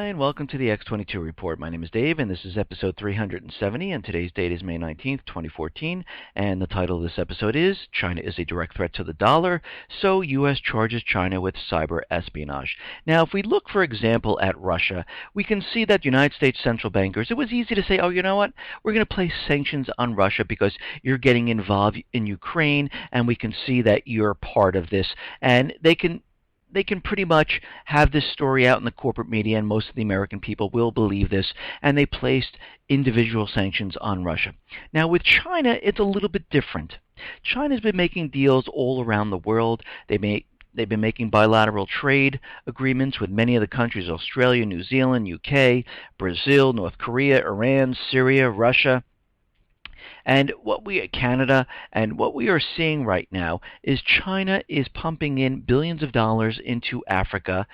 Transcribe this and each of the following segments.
Hi, and welcome to the X22 Report. My name is Dave, and this is episode 370, and today's date is May 19th, 2014, and the title of this episode is China is a Direct Threat to the Dollar, so U.S. charges China with cyber-espionage. Now, if we look, for example, at Russia, we can see that United States central bankers, it was easy to say, oh, you know what, we're going to place sanctions on Russia because you're getting involved in Ukraine, and we can see that you're part of this, and they can pretty much have this story out in the corporate media, and most of the American people will believe this, and they placed individual sanctions on Russia. Now, with China, it's a little bit different. China's been making deals all around the world. They've been making bilateral trade agreements with many of the countries: Australia, New Zealand, UK, Brazil, North Korea, Iran, Syria, Russia. And Canada, and what we are seeing right now is China is pumping in billions of dollars into Africa,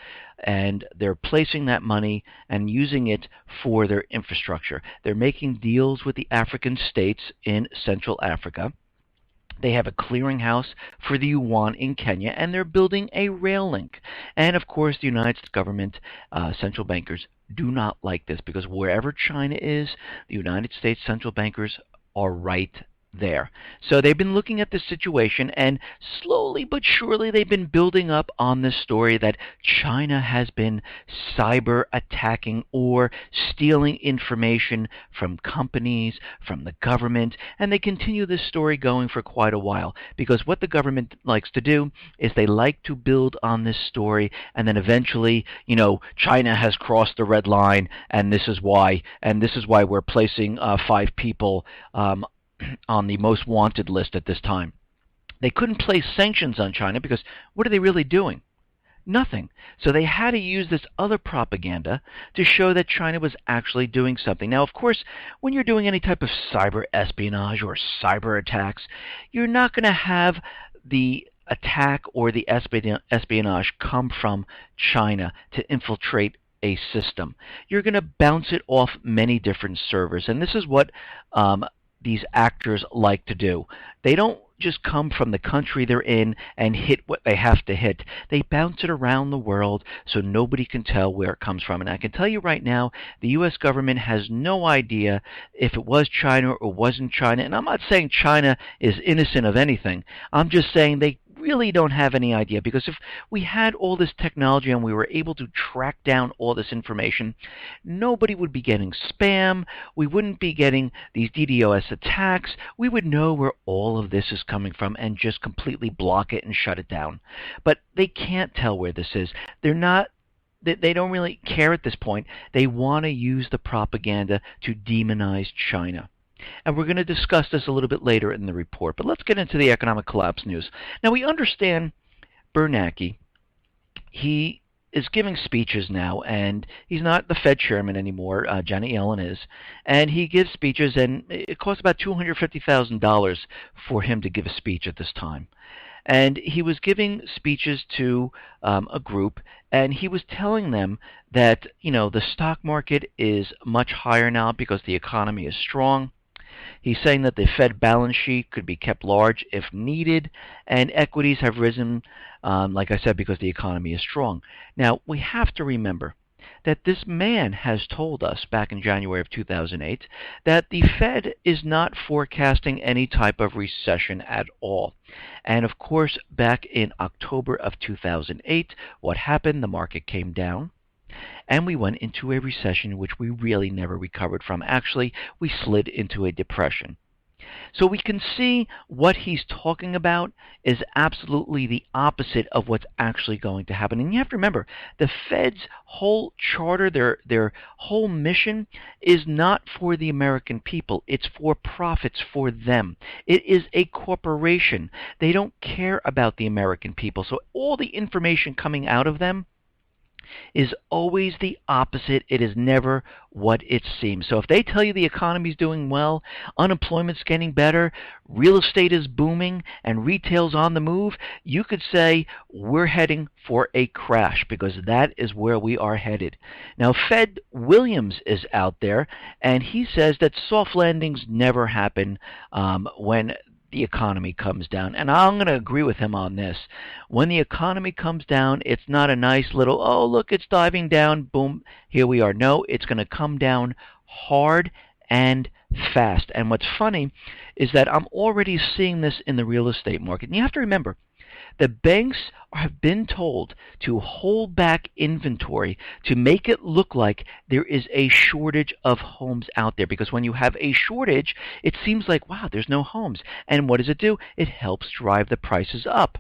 and they're placing that money and using it for their infrastructure. They're making deals with the African states in Central Africa. They have a clearinghouse for the yuan in Kenya, and they're building a rail link. And of course, the United States government, central bankers, do not like this, because wherever China is, the United States central bankers are right there. So they've been looking at this situation, and slowly but surely they've been building up on this story that China has been cyber attacking or stealing information from companies, from the government, and they continue this story going for quite a while, because what the government likes to do is they like to build on this story, and then eventually, China has crossed the red line, and this is why we're placing 5 people on the most wanted list at this time. They couldn't place sanctions on China because what are they really doing? Nothing. So they had to use this other propaganda to show that China was actually doing something. Now, of course, when you're doing any type of cyber espionage or cyber attacks, you're not going to have the attack or the espionage come from China to infiltrate a system. You're going to bounce it off many different servers, and this is what these actors like to do. They don't just come from the country they're in and hit what they have to hit. They bounce it around the world so nobody can tell where it comes from. And I can tell you right now, the U.S. government has no idea if it was China or wasn't China. And I'm not saying China is innocent of anything. I'm just saying they really don't have any idea, because if we had all this technology and we were able to track down all this information, nobody would be getting spam, we wouldn't be getting these DDoS attacks, we would know where all of this is coming from and just completely block it and shut it down. But they can't tell where this is. They don't really care at this point. They want to use the propaganda to demonize China. And we're going to discuss this a little bit later in the report. But let's get into the economic collapse news. Now, we understand Bernanke. He is giving speeches now, and he's not the Fed chairman anymore. Janet Yellen is. And he gives speeches, and it costs about $250,000 for him to give a speech at this time. And he was giving speeches to a group, and he was telling them that, the stock market is much higher now because the economy is strong. He's saying that the Fed balance sheet could be kept large if needed, and equities have risen, like I said, because the economy is strong. Now, we have to remember that this man has told us back in January of 2008 that the Fed is not forecasting any type of recession at all. And of course, back in October of 2008, what happened? The market came down, and we went into a recession which we really never recovered from. Actually, we slid into a depression. So we can see what he's talking about is absolutely the opposite of what's actually going to happen. And you have to remember, the Fed's whole charter, their whole mission is not for the American people. It's for profits for them. It is a corporation. They don't care about the American people. So all the information coming out of them is always the opposite. It is never what it seems. So if they tell you the economy is doing well, unemployment's getting better, real estate is booming, and retail's on the move, you could say we're heading for a crash, because that is where we are headed. Now, Fed Williams is out there, and he says that soft landings never happen when the economy comes down. And I'm going to agree with him on this. When the economy comes down, it's not a nice little, oh, look, it's diving down, boom, here we are. No, it's going to come down hard and fast. And what's funny is that I'm already seeing this in the real estate market. And you have to remember, the banks have been told to hold back inventory to make it look like there is a shortage of homes out there. Because when you have a shortage, it seems like, wow, there's no homes. And what does it do? It helps drive the prices up.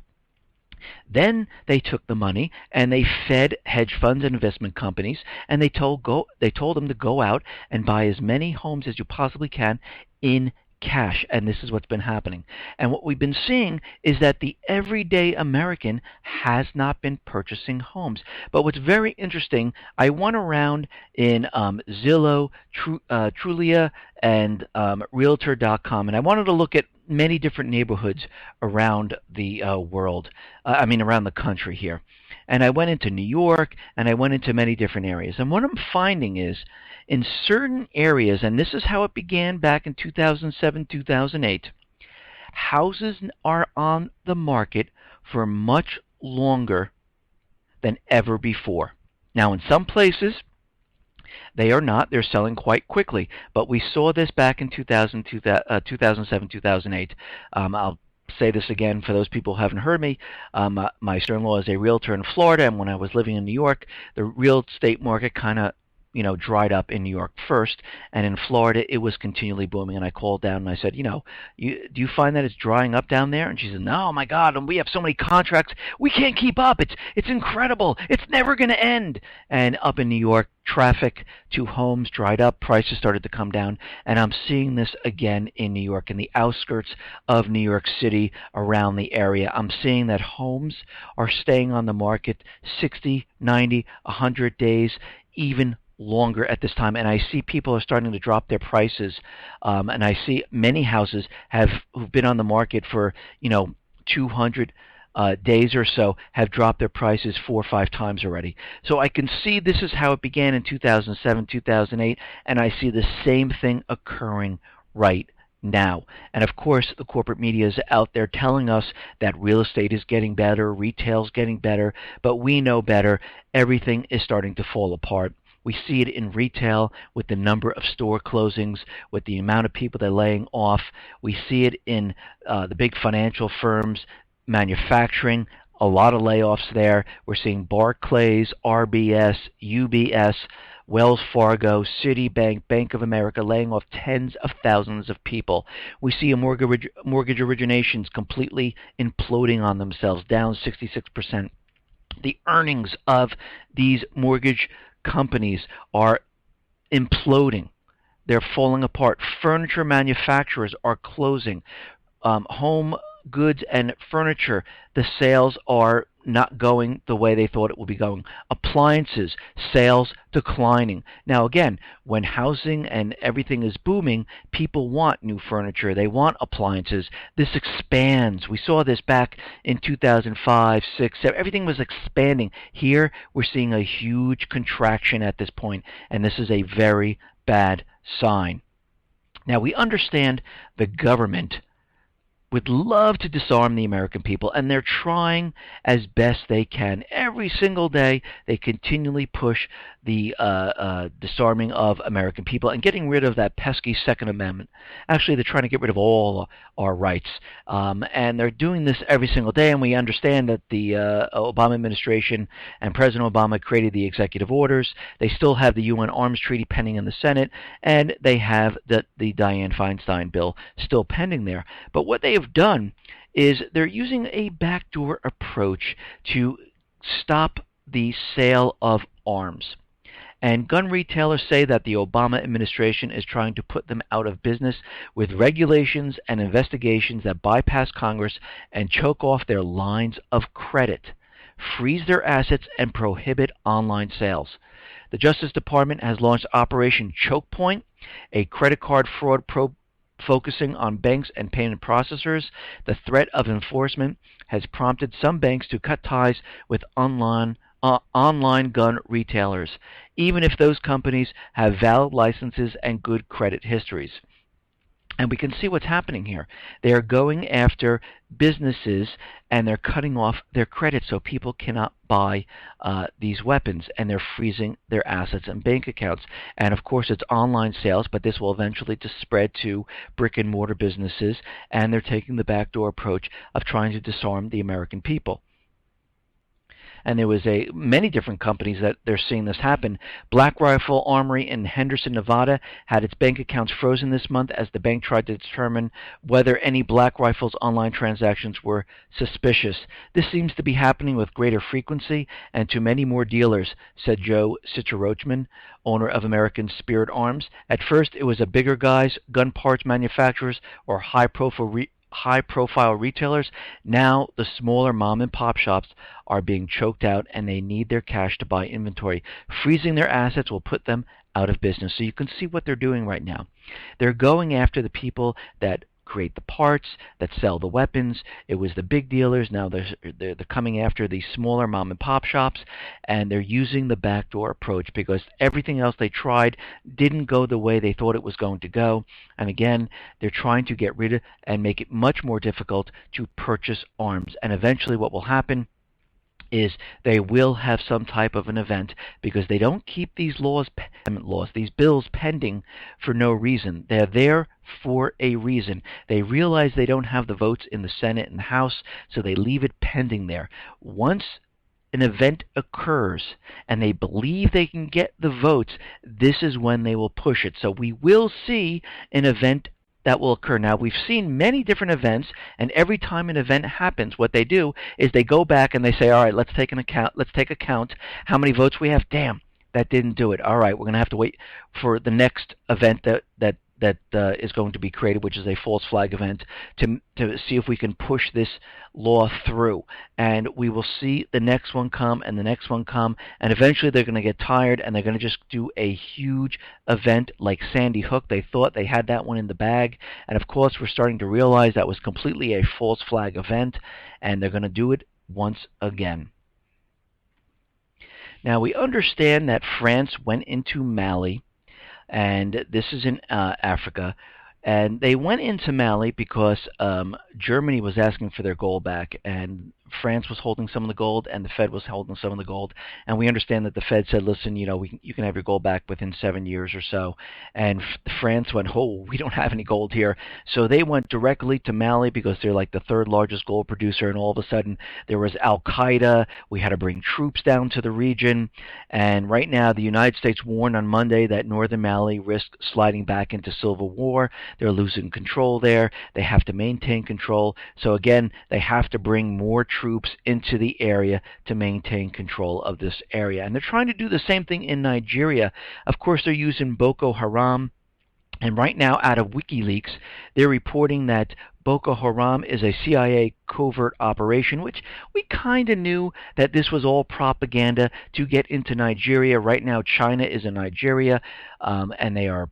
Then they took the money and they fed hedge funds and investment companies, and they told them to go out and buy as many homes as you possibly can in cash. And this is what's been happening. And what we've been seeing is that the everyday American has not been purchasing homes. But what's very interesting, I went around in Zillow, Trulia, and Realtor.com, and I wanted to look at many different neighborhoods around the world, around the country here. And I went into New York, and I went into many different areas. And what I'm finding is, in certain areas, and this is how it began back in 2007, 2008, houses are on the market for much longer than ever before. Now, in some places, they are not. They're selling quite quickly. But we saw this back in 2007, 2008. I'll say this again for those people who haven't heard me. My sister-in-law is a realtor in Florida, and when I was living in New York, the real estate market kind of dried up in New York first, and in Florida it was continually booming. And I called down and I said, do you find that it's drying up down there? And she said, no, my God, and we have so many contracts, we can't keep up. It's incredible. It's never going to end. And up in New York, traffic to homes dried up, prices started to come down, and I'm seeing this again in New York, in the outskirts of New York City, around the area. I'm seeing that homes are staying on the market 60, 90, 100 days, even longer at this time, and I see people are starting to drop their prices, and I see many houses who've been on the market for 200 days or so have dropped their prices 4 or 5 times already. So I can see this is how it began in 2007, 2008, and I see the same thing occurring right now. And of course, the corporate media is out there telling us that real estate is getting better, retail's getting better, but we know better. Everything is starting to fall apart. We see it in retail with the number of store closings, with the amount of people they're laying off. We see it in the big financial firms, manufacturing, a lot of layoffs there. We're seeing Barclays, RBS, UBS, Wells Fargo, Citibank, Bank of America laying off tens of thousands of people. We see mortgage originations completely imploding on themselves, down 66%. The earnings of these mortgage companies are imploding. They're falling apart. Furniture manufacturers are closing. Home goods and furniture, the sales are not going the way they thought it would be going. Appliances, sales declining. Now again, when housing and everything is booming, people want new furniture. They want appliances. This expands. We saw this back in 2005, 6, 7. Everything was expanding. Here, we're seeing a huge contraction at this point, and this is a very bad sign. Now, we understand the government would love to disarm the American people, and they're trying as best they can. Every single day, they continually push the disarming of American people and getting rid of that pesky Second Amendment. Actually, they're trying to get rid of all our rights, and they're doing this every single day, and we understand that the Obama administration and President Obama created the executive orders. They still have the UN Arms Treaty pending in the Senate, and they have the Dianne Feinstein bill still pending there. But what they have done is they're using a backdoor approach to stop the sale of arms. And gun retailers say that the Obama administration is trying to put them out of business with regulations and investigations that bypass Congress and choke off their lines of credit, freeze their assets, and prohibit online sales. The Justice Department has launched Operation Choke Point, a credit card fraud probe focusing on banks and payment processors. The threat of enforcement has prompted some banks to cut ties with online gun retailers, even if those companies have valid licenses and good credit histories. And we can see what's happening here. They are going after businesses and they're cutting off their credit so people cannot buy these weapons, and they're freezing their assets and bank accounts. And of course it's online sales, but this will eventually just spread to brick and mortar businesses, and they're taking the backdoor approach of trying to disarm the American people. And there was many different companies that they're seeing this happen. Black Rifle Armory in Henderson, Nevada had its bank accounts frozen this month as the bank tried to determine whether any Black Rifle's online transactions were suspicious. This seems to be happening with greater frequency and to many more dealers, said Joe Sicherochman, owner of American Spirit Arms. At first, it was a bigger guys, gun parts manufacturers, or high-profile retailers. Now the smaller mom-and-pop shops are being choked out, and they need their cash to buy inventory. Freezing their assets will put them out of business. So you can see what they're doing right now. They're going after the people that create the parts, that sell the weapons. It was the big dealers. Now they're coming after the smaller mom and pop shops, and they're using the backdoor approach because everything else they tried didn't go the way they thought it was going to go. And again, they're trying to get rid of and make it much more difficult to purchase arms. And eventually what will happen is they will have some type of an event, because they don't keep these these bills pending for no reason. They're there for a reason. They realize they don't have the votes in the Senate and the House, so they leave it pending there. Once an event occurs and they believe they can get the votes, this is when they will push it. So we will see an event that will occur. Now, we've seen many different events, and every time an event happens, what they do is they go back and they say, all right, let's take account how many votes we have. Damn, that didn't do it. All right, we're going to have to wait for the next event that is going to be created, which is a false flag event, to see if we can push this law through. And we will see the next one come and the next one come, and eventually they're going to get tired and they're going to just do a huge event like Sandy Hook. They thought they had that one in the bag, and of course we're starting to realize that was completely a false flag event, and they're going to do it once again. Now, we understand that France went into Mali, and this is in Africa, and they went into Mali because Germany was asking for their gold back, and France was holding some of the gold, and the Fed was holding some of the gold. And we understand that the Fed said, listen, you can have your gold back within 7 years or so. And France went, oh, we don't have any gold here. So they went directly to Mali because they're like the third largest gold producer, and all of a sudden there was Al-Qaeda. We had to bring troops down to the region. And right now the United States warned on Monday that northern Mali risked sliding back into civil war. They're losing control there. They have to maintain control. So again, they have to bring more troops into the area to maintain control of this area. And they're trying to do the same thing in Nigeria. Of course, they're using Boko Haram. And right now, out of Wiki-leaks, they're reporting that Boko Haram is a CIA covert operation, which we kind of knew that this was all propaganda to get into Nigeria. Right now, China is in Nigeria, and they are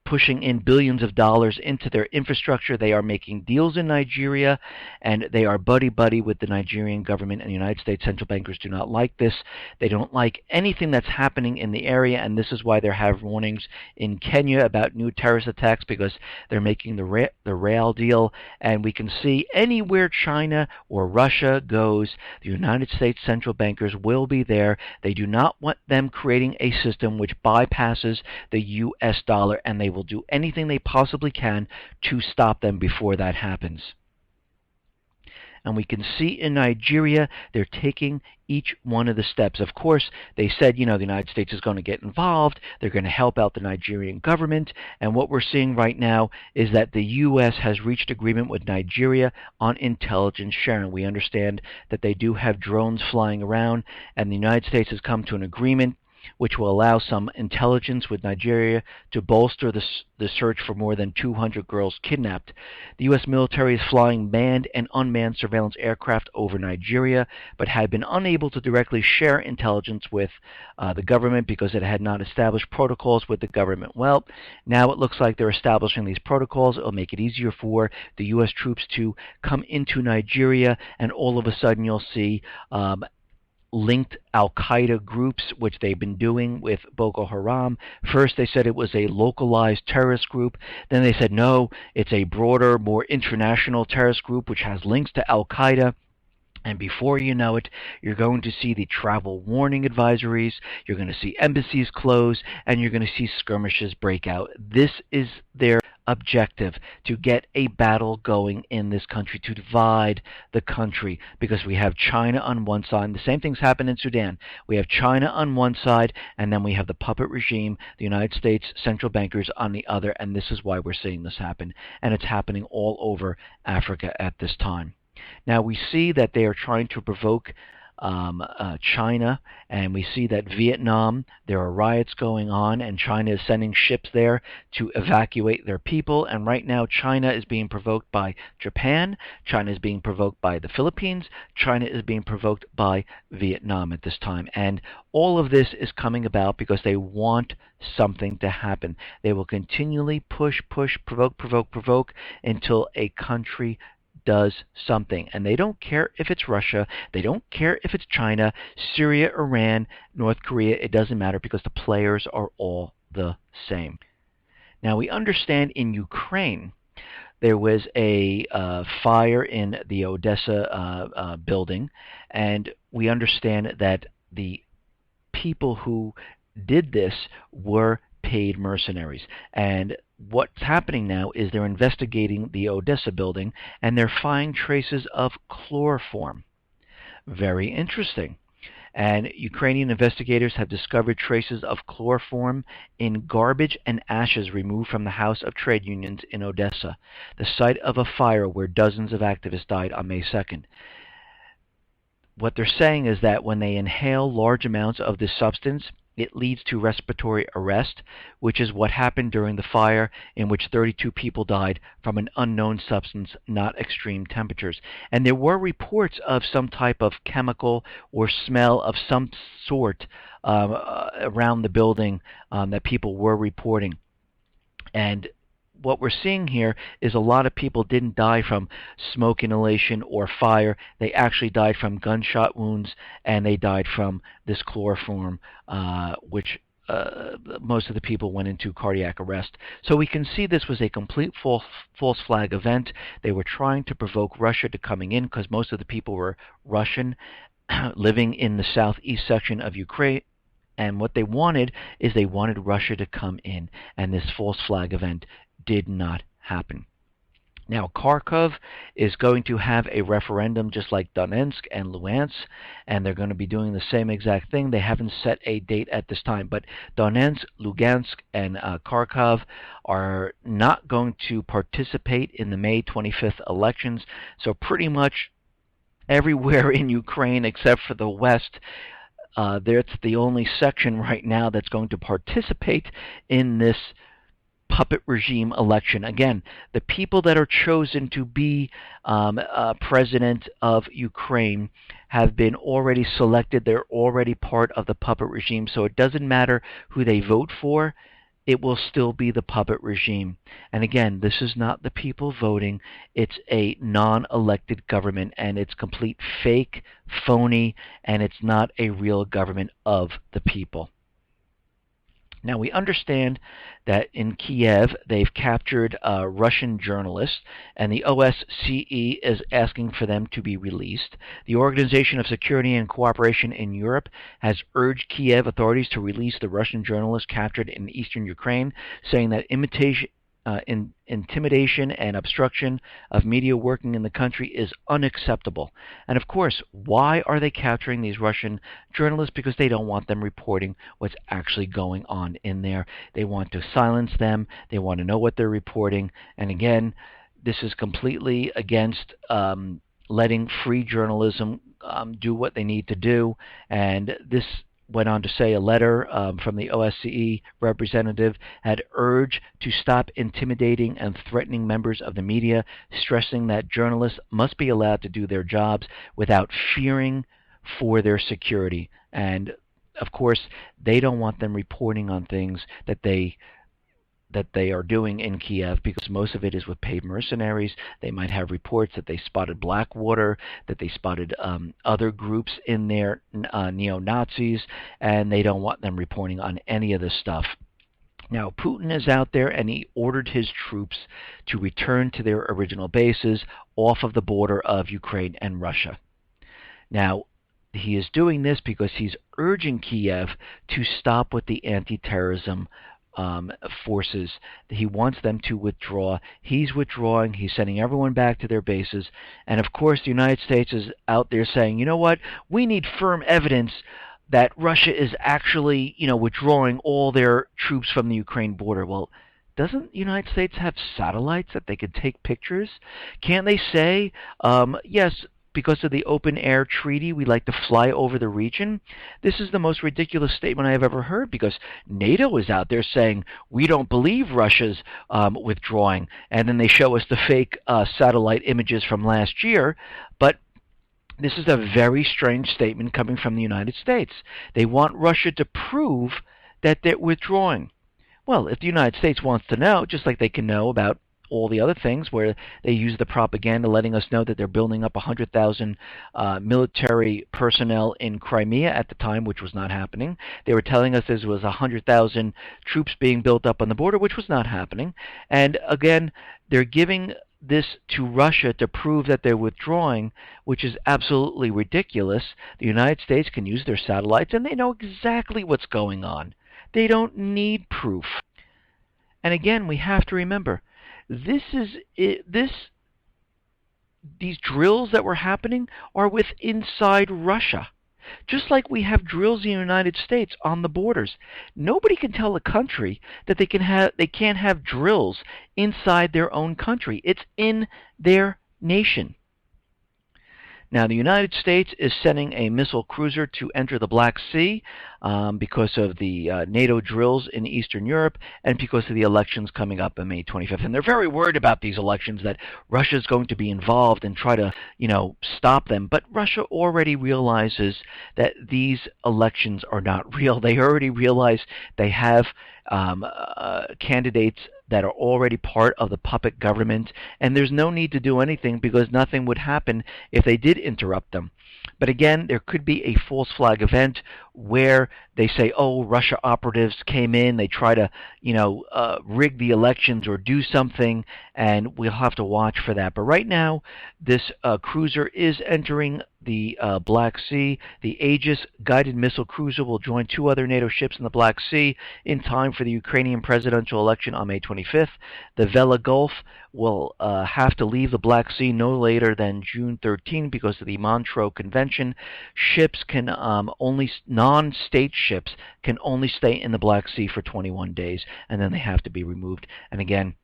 pushing in billions of dollars into their infrastructure. They are making deals in Nigeria, and they are buddy-buddy with the Nigerian government, and the United States central bankers do not like this. They don't like anything that's happening in the area, and this is why there have warnings in Kenya about new terrorist attacks, because they're making the rail deal. And we can see anywhere China or Russia goes, the United States central bankers will be there. They do not want them creating a system which bypasses the U.S. dollar, and they will do anything they possibly can to stop them before that happens. And we can see in Nigeria, they're taking each one of the steps. Of course, they said, the United States is going to get involved. They're going to help out the Nigerian government. And what we're seeing right now is that the U.S. has reached agreement with Nigeria on intelligence sharing. We understand that they do have drones flying around, and the United States has come to an agreement which will allow some intelligence with Nigeria to bolster the search for more than 200 girls kidnapped. The U.S. military is flying manned and unmanned surveillance aircraft over Nigeria, but had been unable to directly share intelligence with the government because it had not established protocols with the government. Well, now it looks like they're establishing these protocols. It'll make it easier for the U.S. troops to come into Nigeria, and all of a sudden you'll see linked al-Qaeda groups, which they've been doing with Boko Haram. First they said it was a localized terrorist group. Then they said no, it's a broader, more international terrorist group which has links to al-Qaeda. And before you know it, you're going to see the travel warning advisories, you're going to see embassies close, and you're going to see skirmishes break out. This is their objective, to get a battle going in this country, to divide the country, because we have China on one side. The same things happen in Sudan. We have China on one side, and then we have the puppet regime, the United States central bankers on the other, and this is why we're seeing this happen. And it's happening all over Africa at this time. Now we see that they are trying to provoke China, and we see that Vietnam, there are riots going on, and China is sending ships there to evacuate their people. And right now China is being provoked by Japan, China is being provoked by the Philippines, China is being provoked by Vietnam at this time. And all of this is coming about because they want something to happen. They will continually push, provoke until a country does something. And they don't care if it's Russia, they don't care if it's China, Syria, Iran, North Korea, it doesn't matter, because the players are all the same. Now we understand in Ukraine there was a fire in the Odessa building, and we understand that the people who did this were paid mercenaries. And what's happening now is they're investigating the Odessa building, and they're finding traces of chloroform. Very interesting. And Ukrainian investigators have discovered traces of chloroform in garbage and ashes removed from the House of Trade Unions in Odessa, the site of a fire where dozens of activists died on May 2nd. What they're saying is that when they inhale large amounts of this substance, it leads to respiratory arrest, which is what happened during the fire in which 32 people died from an unknown substance, not extreme temperatures. And there were reports of some type of chemical or smell of some sort around the building that people were reporting. And what we're seeing here is a lot of people didn't die from smoke inhalation or fire. They actually died from gunshot wounds, and they died from this chloroform, which most of the people went into cardiac arrest. So we can see this was a complete false flag event. They were trying to provoke Russia to coming in, because most of the people were Russian, living in the southeast section of Ukraine. And what they wanted is they wanted Russia to come in, and this false flag event did not happen. Now, Kharkov is going to have a referendum just like Donetsk and Luhansk, and they're going to be doing the same exact thing. They haven't set a date at this time, but Donetsk, Luhansk, and Kharkov are not going to participate in the May 25th elections. So pretty much everywhere in Ukraine except for the west, that's the only section right now that's going to participate in this puppet regime election. Again, the people that are chosen to be president of Ukraine have been already selected. They're already part of the puppet regime. So it doesn't matter who they vote for, it will still be the puppet regime. And again, this is not the people voting. It's a non-elected government, and it's complete fake, phony, and it's not a real government of the people. Now, we understand that in Kiev, they've captured Russian journalists, and the OSCE is asking for them to be released. The Organization of Security and Cooperation in Europe has urged Kiev authorities to release the Russian journalists captured in eastern Ukraine, saying that intimidation and obstruction of media working in the country is unacceptable. And of course, why are they capturing these Russian journalists? Because they don't want them reporting what's actually going on in there. They want to silence them. They want to know what they're reporting. And again, this is completely against letting free journalism do what they need to do. And this went on to say a letter from the OSCE representative had urged to stop intimidating and threatening members of the media, stressing that journalists must be allowed to do their jobs without fearing for their security. And of course, they don't want them reporting on things that they that they are doing in Kiev, because most of it is with paid mercenaries. They might have reports that they spotted Blackwater, that they spotted other groups in there, neo-Nazis, and they don't want them reporting on any of this stuff. Now, Putin is out there, and he ordered his troops to return to their original bases off of the border of Ukraine and Russia. Now, he is doing this because he's urging Kiev to stop with the anti-terrorism forces. He wants them to withdraw. He's withdrawing. He's sending everyone back to their bases. And of course, the United States is out there saying, you know what, we need firm evidence that Russia is actually, withdrawing all their troops from the Ukraine border. Well, doesn't the United States have satellites that they could take pictures? Can't they say, yes, because of the open air treaty, we like to fly over the region? This is the most ridiculous statement I have ever heard, because NATO is out there saying, we don't believe Russia's withdrawing. And then they show us the fake satellite images from last year. But this is a very strange statement coming from the United States. They want Russia to prove that they're withdrawing. Well, if the United States wants to know, just like they can know about all the other things where they use the propaganda letting us know that they're building up 100,000 military personnel in Crimea at the time, which was not happening. They were telling us there was 100,000 troops being built up on the border, which was not happening. And again, they're giving this to Russia to prove that they're withdrawing, which is absolutely ridiculous. The United States can use their satellites, and they know exactly what's going on. They don't need proof. And again, we have to remember, these drills that were happening are with inside Russia. Just like we have drills in the United States on the borders. Nobody can tell a country that they can't have drills inside their own country. It's in their nation. Now, the United States is sending a missile cruiser to enter the Black Sea because of the NATO drills in Eastern Europe and because of the elections coming up on May 25th. And they're very worried about these elections, that Russia is going to be involved and try to, stop them. But Russia already realizes that these elections are not real. They already realize they have candidates that are already part of the puppet government, and there's no need to do anything because nothing would happen if they did interrupt them. But again, there could be a false flag event where they say, oh, Russia operatives came in, they try to, rig the elections or do something, and we'll have to watch for that. But right now, this cruiser is entering the Black Sea. The Aegis guided missile cruiser will join 2 other NATO ships in the Black Sea in time for the Ukrainian presidential election on May 25th. The Vela Gulf will have to leave the Black Sea no later than June 13 because of the Montreux Convention. Ships can non-state ships can only stay in the Black Sea for 21 days, and then they have to be removed. And again,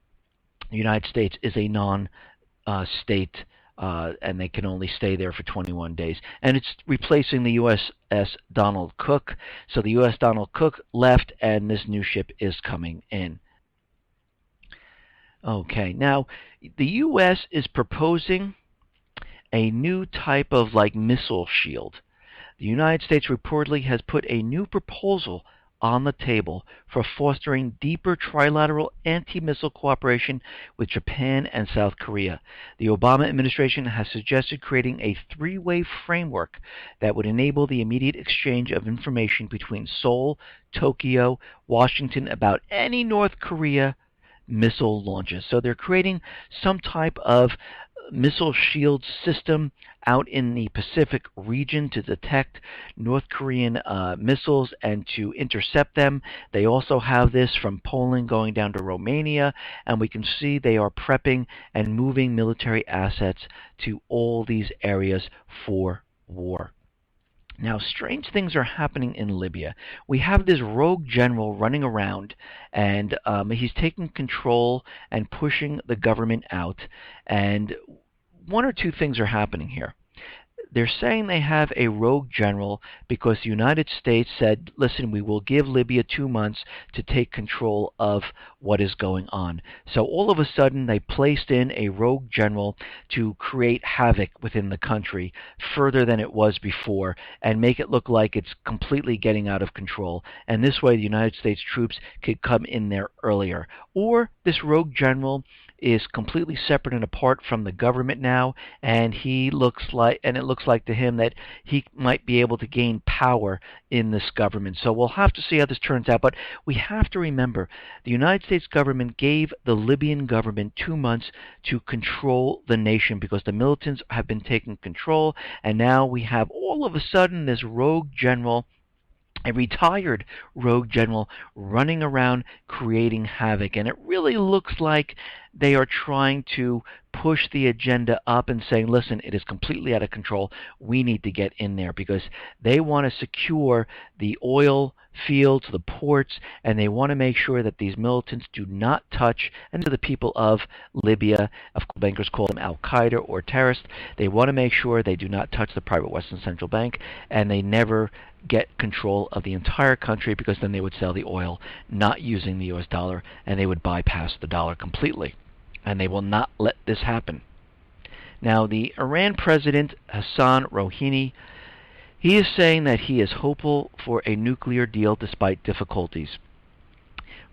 the United States is a non-state, and they can only stay there for 21 days. And it's replacing the USS Donald Cook. So the USS Donald Cook left, and this new ship is coming in. Okay, now the U.S. is proposing a new type of missile shield. The United States reportedly has put a new proposal on the table for fostering deeper trilateral anti-missile cooperation with Japan and South Korea. The Obama administration has suggested creating a 3-way framework that would enable the immediate exchange of information between Seoul, Tokyo, Washington about any North Korea missile launches. So they're creating some type of missile shield system out in the Pacific region to detect North Korean missiles and to intercept them. They also have this from Poland going down to Romania, and we can see they are prepping and moving military assets to all these areas for war. Now, strange things are happening in Libya. We have this rogue general running around, and he's taking control and pushing the government out. And 1 or 2 things are happening here. they're saying they have a rogue general because the United States said, listen, we will give Libya 2 months to take control of what is going on. So all of a sudden they placed in a rogue general to create havoc within the country further than it was before and make it look like it's completely getting out of control. And this way the United States troops could come in there earlier. Or this rogue general is completely separate and apart from the government now, and it looks like to him that he might be able to gain power in this government. So we'll have to see how this turns out, but we have to remember the United States government gave the Libyan government 2 months to control the nation because the militants have been taking control, and now we have all of a sudden this rogue general, a retired rogue general, running around creating havoc. And it really looks like they are trying to push the agenda up and saying, listen, it is completely out of control. We need to get in there because they want to secure the oil fields, the ports, and they want to make sure that these militants do not touch, and to the people of Libya, of course, bankers call them Al-Qaeda or terrorists, they want to make sure they do not touch the private Western Central Bank, and they never get control of the entire country because then they would sell the oil not using the US dollar, and they would bypass the dollar completely. And they will not let this happen. Now, the Iran president, Hassan Rouhani, he is saying that he is hopeful for a nuclear deal despite difficulties.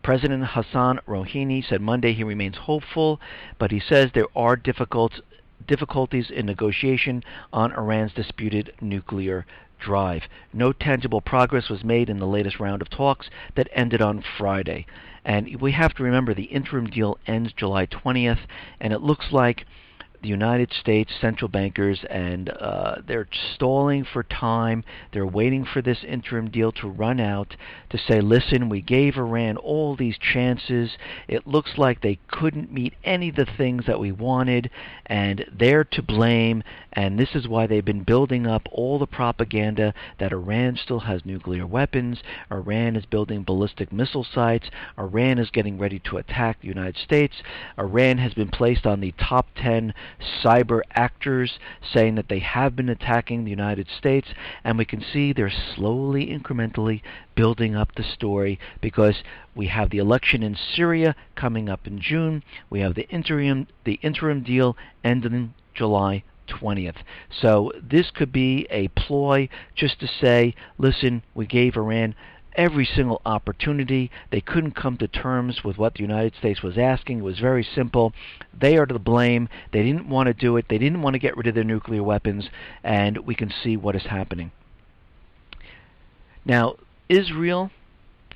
President Hassan Rouhani said Monday he remains hopeful, but he says there are difficulties in negotiation on Iran's disputed nuclear drive. No tangible progress was made in the latest round of talks that ended on Friday. And we have to remember the interim deal ends July 20th, and it looks like the United States central bankers, and they're stalling for time. They're waiting for this interim deal to run out to say, listen, we gave Iran all these chances. It looks like they couldn't meet any of the things that we wanted, and they're to blame. And this is why they've been building up all the propaganda that Iran still has nuclear weapons, Iran is building ballistic missile sites, Iran is getting ready to attack the United States, Iran has been placed on the top 10 cyber actors, saying that they have been attacking the United States, and we can see they're slowly, incrementally building up the story because we have the election in Syria coming up in June, we have the interim deal ending July 20th. So this could be a ploy just to say, listen, we gave Iran every single opportunity. They couldn't come to terms with what the United States was asking. It was very simple. They are to blame. They didn't want to do it. They didn't want to get rid of their nuclear weapons, and we can see what is happening. Now, Israel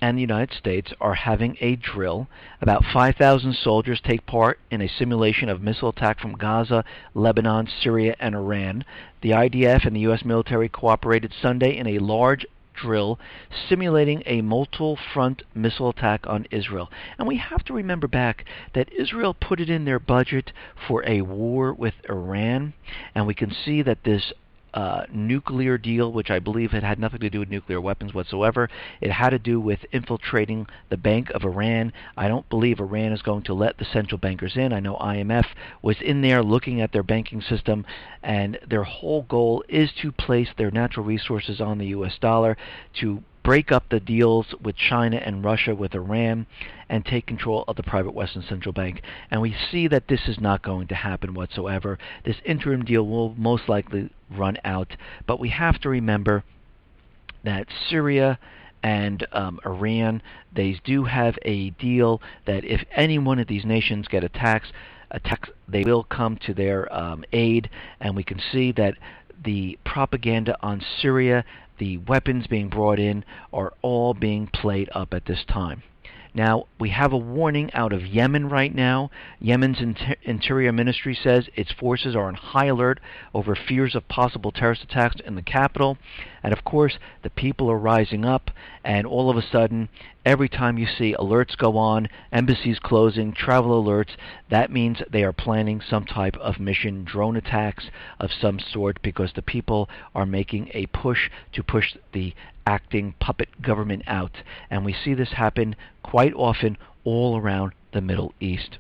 and the United States are having a drill. About 5,000 soldiers take part in a simulation of missile attack from Gaza, Lebanon, Syria, and Iran. The IDF and the U.S. military cooperated Sunday in a large drill simulating a multiple-front missile attack on Israel. And we have to remember back that Israel put it in their budget for a war with Iran, and we can see that this nuclear deal, which I believe had nothing to do with nuclear weapons whatsoever. It had to do with infiltrating the Bank of Iran. I don't believe Iran is going to let the central bankers in. I know IMF was in there looking at their banking system, and their whole goal is to place their natural resources on the US dollar, to break up the deals with China and Russia with Iran, and take control of the private Western Central Bank. And we see that this is not going to happen whatsoever. This interim deal will most likely run out, but we have to remember that Syria and Iran, they do have a deal that if any one of these nations get attacks, they will come to their aid, and we can see that the propaganda on Syria, the weapons being brought in, are all being played up at this time. Now, we have a warning out of Yemen right now. Yemen's Interior Ministry says its forces are on high alert over fears of possible terrorist attacks in the capital. And of course, the people are rising up, and all of a sudden, every time you see alerts go on, embassies closing, travel alerts, that means they are planning some type of mission, drone attacks of some sort, because the people are making a push to push the acting puppet government out. And we see this happen quite often all around the Middle East.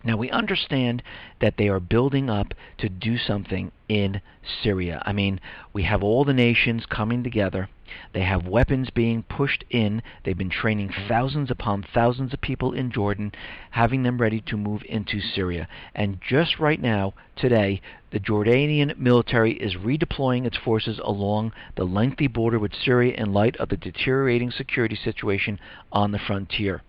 Now, we understand that they are building up to do something in Syria. I mean, we have all the nations coming together. They have weapons being pushed in. They've been training thousands upon thousands of people in Jordan, having them ready to move into Syria. And just right now, today, the Jordanian military is redeploying its forces along the lengthy border with Syria in light of the deteriorating security situation on the frontier.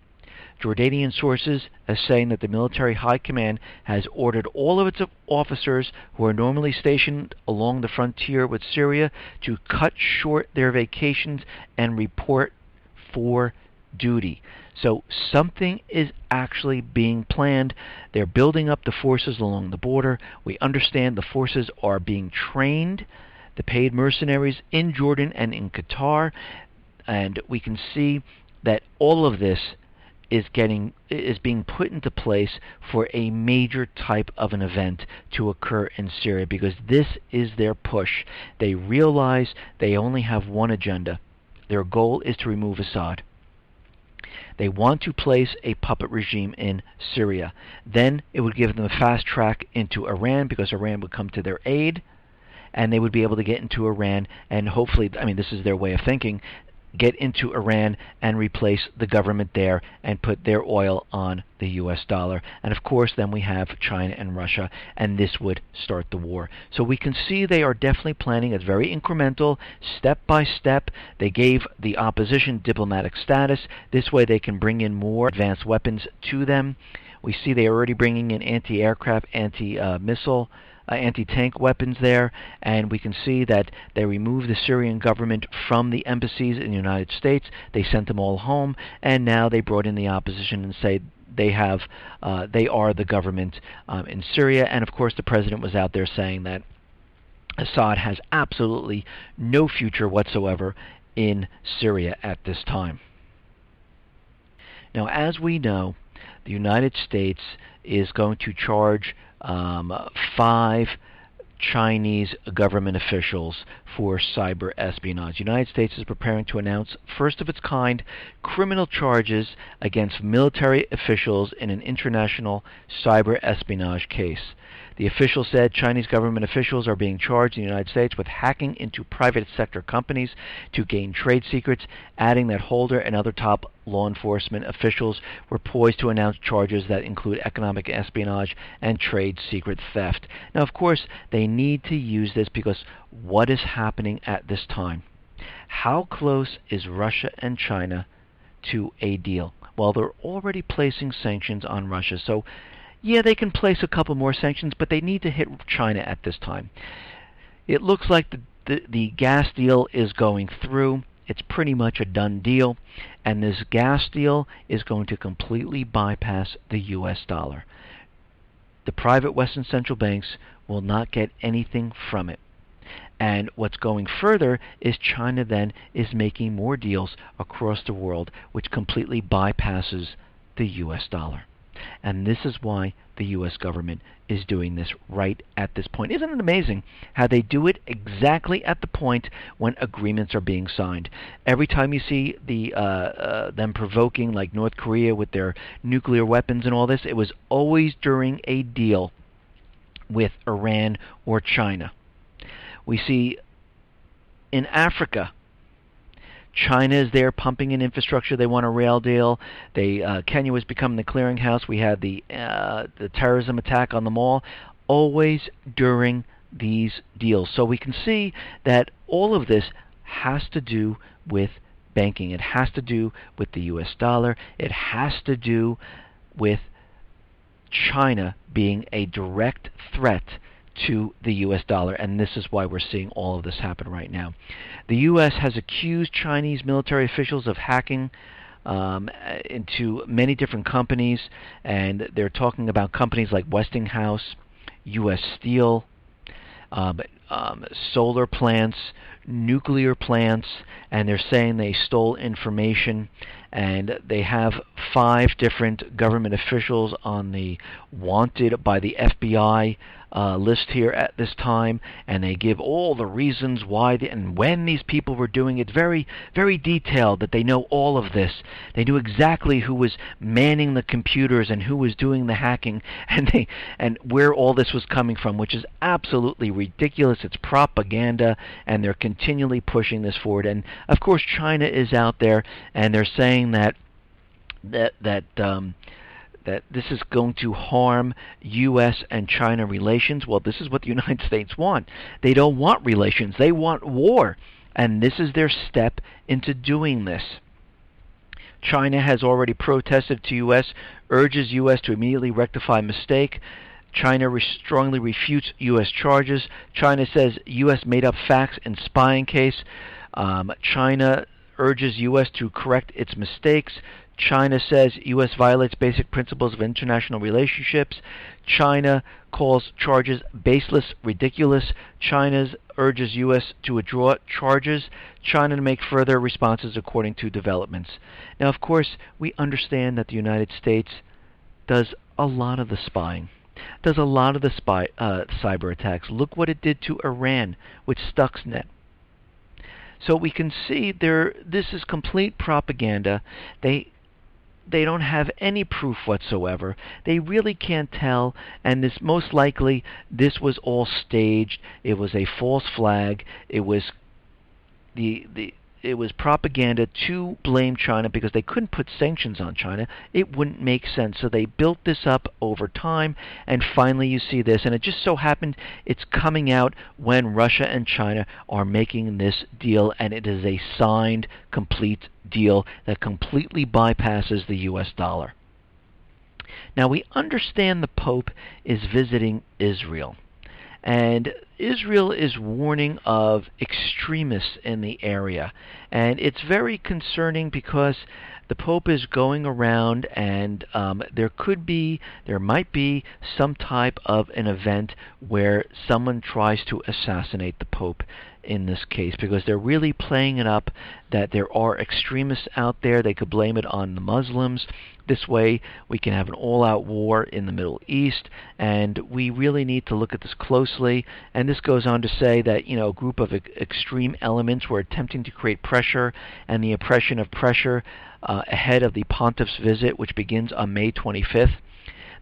Jordanian sources are saying that the military high command has ordered all of its officers who are normally stationed along the frontier with Syria to cut short their vacations and report for duty. So something is actually being planned. They're building up the forces along the border. We understand the forces are being trained, the paid mercenaries in Jordan and in Qatar, and we can see that all of this is being put into place for a major type of an event to occur in Syria, because this is their push. They realize they only have one agenda. Their goal is to remove Assad. They want to place a puppet regime in Syria. Then it would give them a fast track into Iran, because Iran would come to their aid, and they would be able to get into Iran and hopefully, I mean, this is their way of thinking, get into Iran and replace the government there and put their oil on the US dollar. And of course, then we have China and Russia, and this would start the war. So we can see they are definitely planning. It's very incremental, step by step. They gave the opposition diplomatic status. This way they can bring in more advanced weapons to them. We see they are already bringing in anti-aircraft, anti-missile, anti-tank weapons there, and we can see that they removed the Syrian government from the embassies in the United States. They sent them all home, and now they brought in the opposition and say they are the government in Syria. And of course, the president was out there saying that Assad has absolutely no future whatsoever in Syria at this time. Now, as we know, the United States is going to charge 5 Chinese government officials for cyber-espionage. The United States is preparing to announce first-of-its-kind criminal charges against military officials in an international cyber-espionage case. The official said Chinese government officials are being charged in the United States with hacking into private sector companies to gain trade secrets, adding that Holder and other top law enforcement officials were poised to announce charges that include economic espionage and trade secret theft. Now, of course, they need to use this because what is happening at this time? How close is Russia and China to a deal? Well, they're already placing sanctions on Russia, so yeah, they can place a couple more sanctions, but they need to hit China at this time. It looks like the gas deal is going through. It's pretty much a done deal, and this gas deal is going to completely bypass the US dollar. The private Western central banks will not get anything from it. And what's going further is China then is making more deals across the world, which completely bypasses the US dollar. And this is why the U.S. government is doing this right at this point. Isn't it amazing how they do it exactly at the point when agreements are being signed? Every time you see them provoking, like North Korea with their nuclear weapons and all this, it was always during a deal with Iran or China. We see in Africa, China is there pumping in infrastructure. They want a rail deal. Kenya was becoming the clearinghouse. We had the terrorism attack on the mall, always during these deals. So we can see that all of this has to do with banking. It has to do with the U.S. dollar. It has to do with China being a direct threat to the U.S. dollar, and this is why we're seeing all of this happen right now. The U.S. has accused Chinese military officials of hacking into many different companies, and they're talking about companies like Westinghouse, U.S. Steel, solar plants, nuclear plants, and they're saying they stole information. and they have 5 different government officials on the wanted by the FBI list here at this time, and they give all the reasons why and when these people were doing it. Very, very detailed, that they know all of this. They knew exactly who was manning the computers and who was doing the hacking, and where all this was coming from, which is absolutely ridiculous. It's propaganda, and they're continually pushing this forward. And of course, China is out there, and they're saying that this is going to harm U.S. and China relations. Well, this is what the United States want. They don't want relations. They want war. And this is their step into doing this. China has already protested to U.S., urges U.S. to immediately rectify mistake. China strongly refutes U.S. charges. China says U.S. made up facts in spying case. China urges U.S. to correct its mistakes. China says U.S. violates basic principles of international relationships. China calls charges baseless, ridiculous. China urges U.S. to withdraw charges. China to make further responses according to developments. Now, of course, we understand that the United States does a lot of the spying, does a lot of the cyber attacks. Look what it did to Iran with Stuxnet. So we can see this is complete propaganda. They don't have any proof whatsoever. They really can't tell, and most likely this was all staged. It was a false flag. It was it was propaganda to blame China because they couldn't put sanctions on China. It wouldn't make sense. So they built this up over time, and finally you see this. And it just so happened it's coming out when Russia and China are making this deal, and it is a signed, complete deal that completely bypasses the U.S. dollar. Now, we understand the Pope is visiting Israel, and Israel is warning of extremists in the area, and it's very concerning because the Pope is going around, and there might be some type of an event where someone tries to assassinate the Pope in this case, because they're really playing it up that there are extremists out there. They could blame it on the Muslims. This way we can have an all-out war in the Middle East, and we really need to look at this closely. And this goes on to say that, a group of extreme elements were attempting to create pressure and the oppression of pressure ahead of the Pontiff's visit, which begins on May 25th.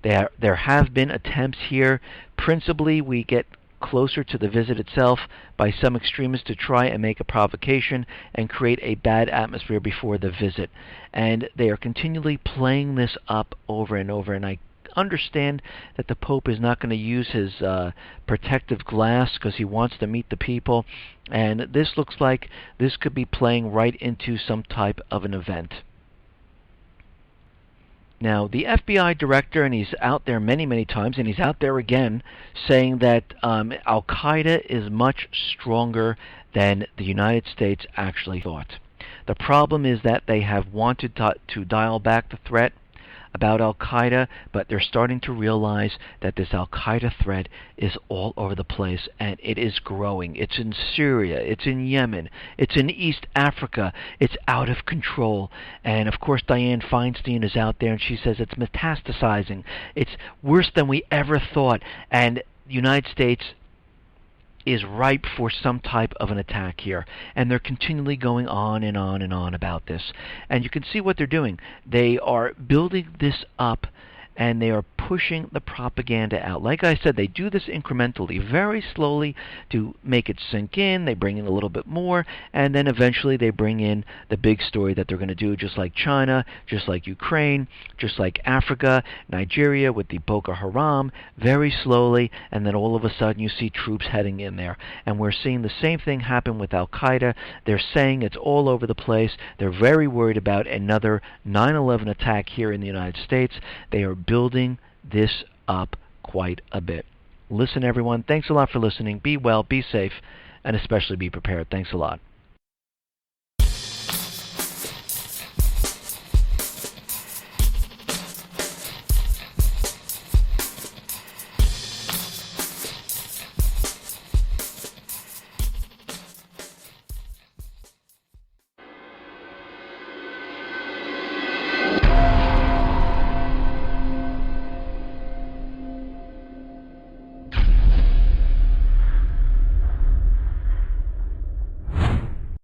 There have been attempts here. Principally, we get closer to the visit itself by some extremists to try and make a provocation and create a bad atmosphere before the visit. And they are continually playing this up over and over. And I understand that the Pope is not going to use his protective glass because he wants to meet the people. And this looks like this could be playing right into some type of an event. Now, the FBI director, and he's out there many, many times, and he's out there again, saying that Al-Qaeda is much stronger than the United States actually thought. The problem is that they have wanted to dial back the threat about Al-Qaeda, but they're starting to realize that this Al-Qaeda threat is all over the place, and it is growing. It's in Syria, it's in Yemen, it's in East Africa, it's out of control. And of course Dianne Feinstein is out there, and she says it's metastasizing. It's worse than we ever thought, and the United States is ripe for some type of an attack here. And they're continually going on and on and on about this. And you can see what they're doing. They are building this up, and they are pushing the propaganda out. Like I said, they do this incrementally, very slowly to make it sink in. They bring in a little bit more, and then eventually they bring in the big story that they're going to do, just like China, just like Ukraine, just like Africa, Nigeria with the Boko Haram, very slowly, and then all of a sudden you see troops heading in there. And we're seeing the same thing happen with Al-Qaeda. They're saying it's all over the place. They're very worried about another 9/11 attack here in the United States. They are building this up quite a bit. Listen, everyone, thanks a lot for listening. Be well, be safe, and especially be prepared. Thanks a lot.